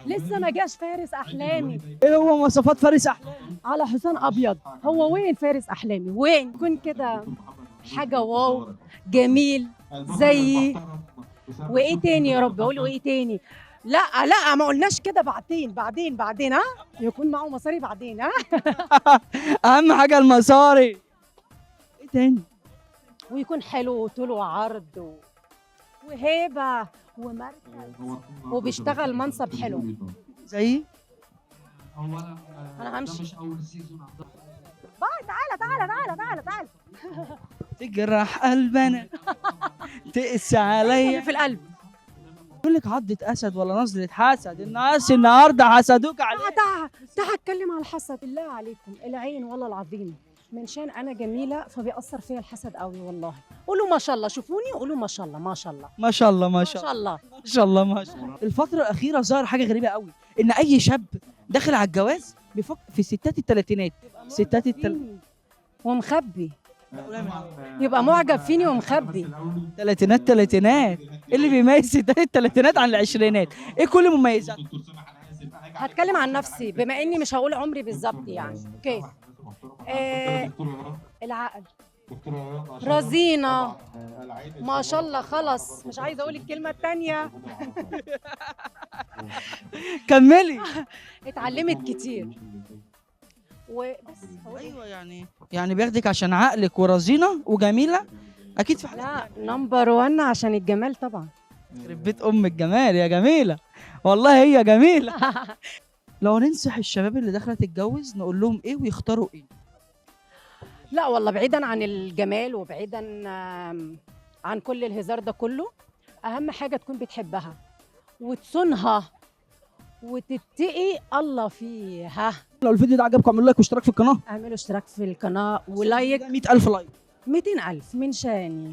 لسه ما جاش فارس احلامي. ايه هو مواصفات فارس احلام؟ على حصان ابيض. هو وين فارس احلامي؟ وين يكون كده حاجه واو، جميل زيي. وايه تاني يا رب؟ اقول له ايه تاني؟ لا لا، ما قلناش كده. بعدين ها، يكون معه مصاري بعدين ها. اهم حاجه المصاري. ايه تاني؟ ويكون حلو وطول وعرض وهيبه ومركز وبيشتغل منصب حلو. زي انا همشي. باي، تعالى. تجرح قلبنا تقسى اللي عليا. في القلب. يقول لك عضة اسد ولا نظرة حسد، الناس النهارده حسدوك عليه. تعال اتكلم على الحسد. بالله عليكم، العين والله العظيم من شان انا جميله فبيأثر فيا الحسد قوي والله. قولوا ما شاء الله، شوفوني قولوا ما شاء الله ما شاء الله ما شاء الله ما ما شاء شاء الله الله. ما شاء الله ما شاء الله. الفترة الأخيرة ظهر حاجة غريبة قوي، إن أي شاب داخل على الجواز بيفكر في ستات الثلاثينات. ستات ومخبي. يبقى معجب فيني ومخبي. الثلاثينات إيه اللي بيميز ستات الثلاثينات عن العشرينات؟ إيه كل مميزات؟ هتكلم عن نفسي بما اني مش هقول عمري بالظبط يعني. اوكي. العقل، رزينة، ما شاء الله. خلص مش عايزه اقول الكلمه التانية. كملي. اتعلمت كتير وبس. أيوه يعني بياخدك عشان عقلك ورزينة وجميلة. أكيد في حاجة. لا، نمبر 1 عشان الجمال طبعا. يخرب بيت ام الجمال يا جميله، والله هي جميله. لو ننصح الشباب اللي داخله تتجوز نقول لهم ايه ويختاروا ايه؟ لا والله، بعيدا عن الجمال وبعيدا عن كل الهزار ده كله، اهم حاجه تكون بتحبها وتصونها وتتقي الله فيها. لو الفيديو ده عجبكم اعملوا لايك واشتراك في القناه. اعملوا اشتراك في القناه ولايك. 100,000 لايك. 200,000 من شاني.